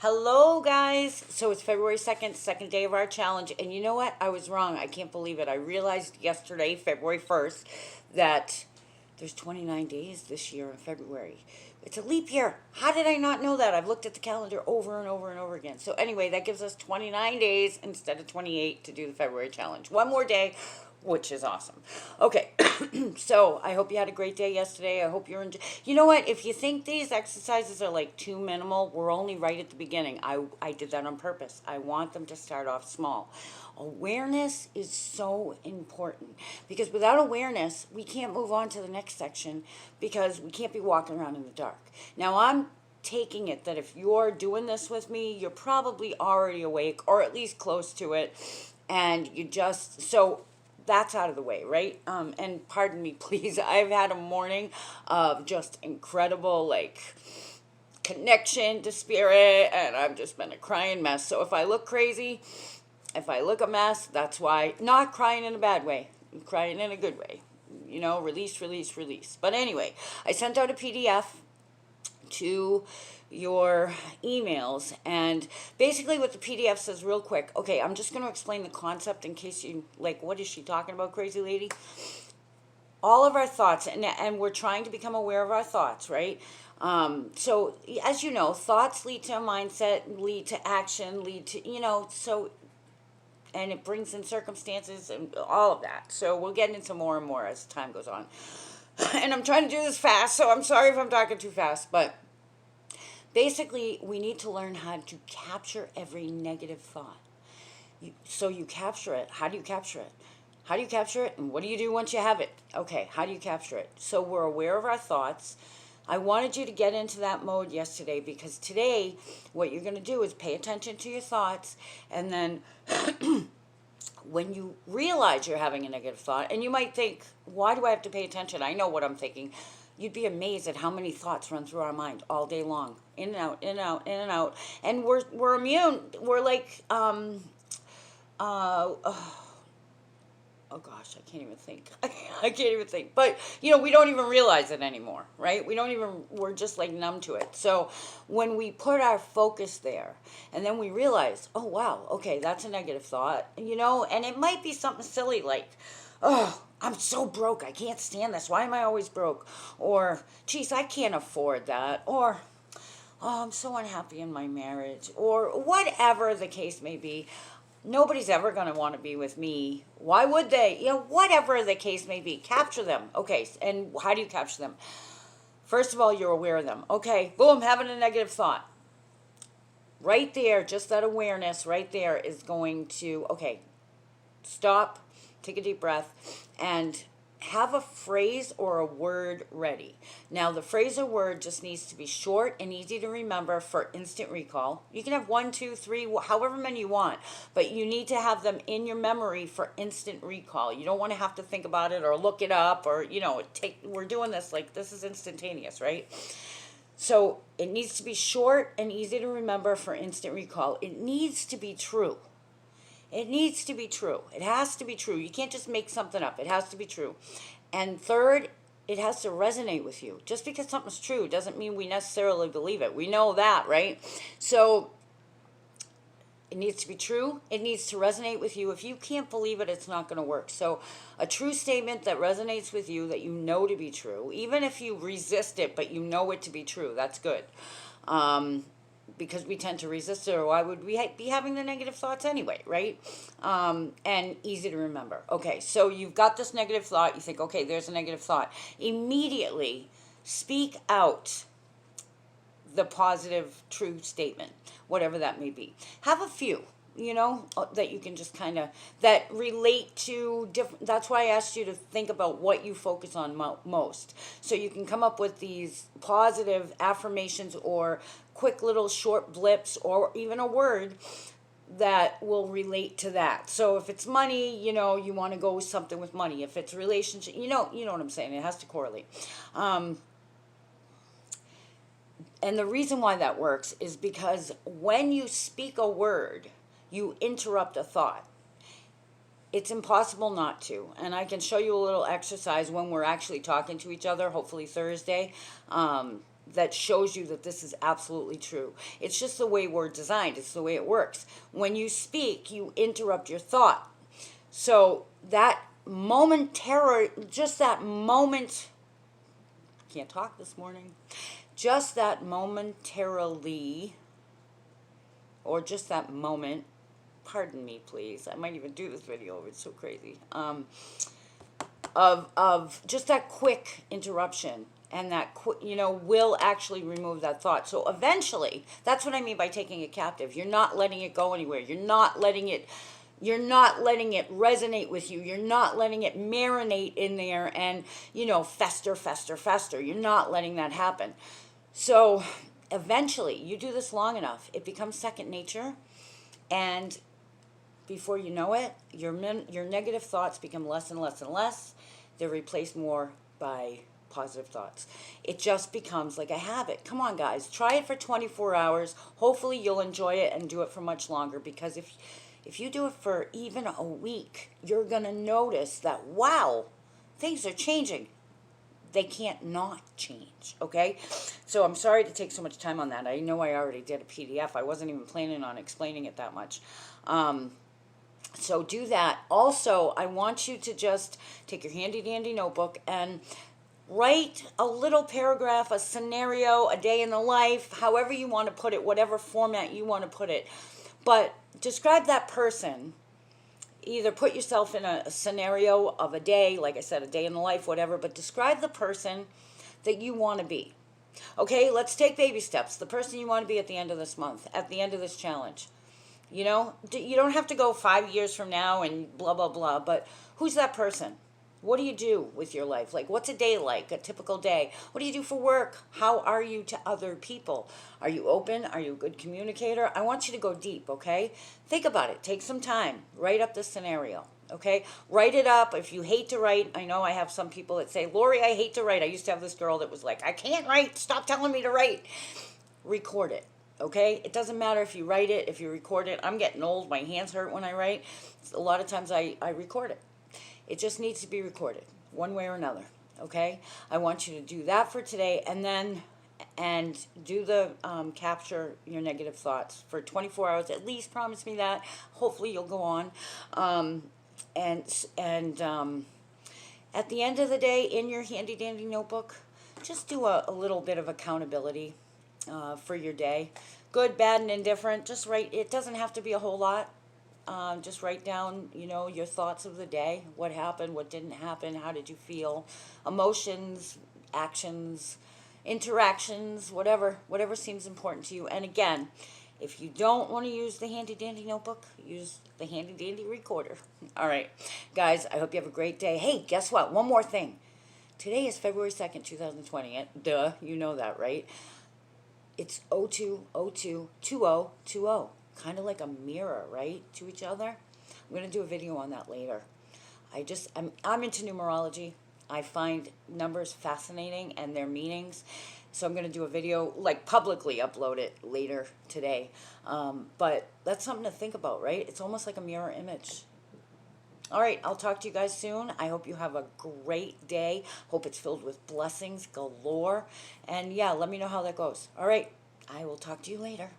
Hello, guys. So it's February 2nd, second day of our challenge. And you know what? I was wrong. I can't believe it. I realized yesterday, February 1st, that there's 29 days this year in February. It's a leap year. How did I not know that? I've looked at the calendar over and over and over again. So, anyway, that gives us 29 days instead of 28 to do the February challenge. One more day, which is awesome. Okay, so I hope you had a great day yesterday. I hope you're enjoying. You know what? If you think these exercises are like too minimal, we're only right at the beginning. I did that on purpose. I want them to start off small. Awareness is so important because without awareness, we can't move on to the next section because we can't be walking around in the dark. Now, I'm taking it that if you're doing this with me, you're probably already awake or at least close to it. And you just, so that's out of the way, right? And pardon me, please. I've had a morning of just incredible, like, connection to spirit, and I've just been a crying mess. So if I look crazy, if I look a mess, that's why. Not crying in a bad way, I'm crying in a good way. You know, release, release, release. But anyway, I sent out a PDF to your emails, and basically what the PDF says real quick. Okay, I'm just going to explain the concept in case you like, what is she talking about, crazy lady? All of our thoughts, and we're trying to become aware of our thoughts, right? So as you know, thoughts lead to a mindset, lead to action, lead to, so, and it brings in circumstances and all of that. So we'll get into more and more as time goes on. And I'm trying to do this fast, so I'm sorry if I'm talking too fast, but basically, we need to learn how to capture every negative thought. So you capture it. How do you capture it? How do you capture it? And what do you do once you have it? Okay, how do you capture it? So we're aware of our thoughts. I wanted you to get into that mode yesterday because today, what you're going to do is pay attention to your thoughts, and then when you realize you're having a negative thought, and you might think, why do I have to pay attention? I know what I'm thinking. You'd be amazed at how many thoughts run through our mind all day long, in and out, in and out, in and out. And we're immune. We're like, oh gosh, I can't even think. I can't even think. But, we don't even realize it anymore, right? We're just like numb to it. So when we put our focus there and then we realize, oh wow, okay, that's a negative thought, and it might be something silly like, oh, I'm so broke, I can't stand this. Why am I always broke? Or, geez, I can't afford that. Or, oh, I'm so unhappy in my marriage. Or whatever the case may be. Nobody's ever going to want to be with me. Why would they? Whatever the case may be. Capture them. Okay, and how do you capture them? First of all, you're aware of them. Okay, boom, having a negative thought. Right there, just that awareness right there is going to, okay, stop, take a deep breath, and have a phrase or a word ready. Now, the phrase or word just needs to be short and easy to remember for instant recall. You can have 1, 2, 3, however many you want, but you need to have them in your memory for instant recall. You don't want to have to think about it or look it up or, we're doing this like this is instantaneous, right? So it needs to be short and easy to remember for instant recall. It needs to be true. It needs to be true. It has to be true. You can't just make something up. It has to be true. And third, it has to resonate with you. Just because something's true doesn't mean we necessarily believe it. We know that, right? So it needs to be true. It needs to resonate with you. If you can't believe it, it's not going to work. So a true statement that resonates with you, that you know to be true, even if you resist it, but you know it to be true, that's good. Because we tend to resist it, or why would we be having the negative thoughts anyway, right? And easy to remember. Okay, so you've got this negative thought. You think, okay, there's a negative thought. Immediately speak out the positive, true statement, whatever that may be. Have a few, that you can just kind of, that relate to different, that's why I asked you to think about what you focus on most. So you can come up with these positive affirmations or quick little short blips or even a word that will relate to that. So if it's money, you want to go with something with money. If it's relationship, you know what I'm saying. It has to correlate. And the reason why that works is because when you speak a word, you interrupt a thought. It's impossible not to. And I can show you a little exercise when we're actually talking to each other, hopefully Thursday. that shows you that this is absolutely true. It's just the way we're designed. It's the way it works. When you speak, you interrupt your thought. So that just that moment, can't talk this morning, just that momentarily, or just that moment, pardon me, please. I might even do this video. It's so crazy. Of just that quick interruption and that will actually remove that thought. So eventually, that's what I mean by taking it captive. You're not letting it go anywhere. You're not letting it resonate with you. You're not letting it marinate in there and, fester, fester, fester. You're not letting that happen. So eventually, you do this long enough, it becomes second nature, and before you know it, your negative thoughts become less and less and less. They're replaced more by positive thoughts. It just becomes like a habit. Come on, guys. Try it for 24 hours. Hopefully you'll enjoy it and do it for much longer, because if you do it for even a week, you're going to notice that, wow, things are changing. They can't not change, okay? So I'm sorry to take so much time on that. I know I already did a PDF. I wasn't even planning on explaining it that much. So do that. Also, I want you to just take your handy dandy notebook and write a little paragraph, a scenario, a day in the life, however you want to put it, whatever format you want to put it. But describe that person. Either put yourself in a scenario of a day, like I said, a day in the life, whatever, but describe the person that you want to be. Okay, let's take baby steps. The person you want to be at the end of this month, at the end of this challenge. You don't have to go 5 years from now and blah, blah, blah, but who's that person? What do you do with your life? Like, what's a day like, a typical day? What do you do for work? How are you to other people? Are you open? Are you a good communicator? I want you to go deep, okay? Think about it. Take some time. Write up the scenario, okay? Write it up. If you hate to write, I know I have some people that say, Lori, I hate to write. I used to have this girl that was like, I can't write. Stop telling me to write. Record it. Okay, it doesn't matter if you write it, if you record it. I'm getting old. My hands hurt when I write. A lot of times I record it. It just needs to be recorded one way or another. Okay, I want you to do that for today, and do the capture your negative thoughts for 24 hours at least. Promise me that. Hopefully you'll go on. And at the end of the day, in your handy dandy notebook, just do a little bit of accountability for your day. Good, bad, and indifferent. Just write. It doesn't have to be a whole lot. Just write down, your thoughts of the day. What happened, what didn't happen, how did you feel, emotions, actions, interactions, whatever seems important to you. And again, if you don't want to use the handy dandy notebook, use the handy dandy recorder. All right, guys, I hope you have a great day. Hey, guess what? One more thing. Today is February 2nd, 2020. Duh, you know that, right? It's 02022020. Kind of like a mirror, right, to each other. I'm going to do a video on that later. I'm into numerology. I find numbers fascinating and their meanings. So I'm going to do a video, like publicly upload it later today. But that's something to think about, right? It's almost like a mirror image. All right, I'll talk to you guys soon. I hope you have a great day. Hope it's filled with blessings galore. And yeah, let me know how that goes. All right, I will talk to you later.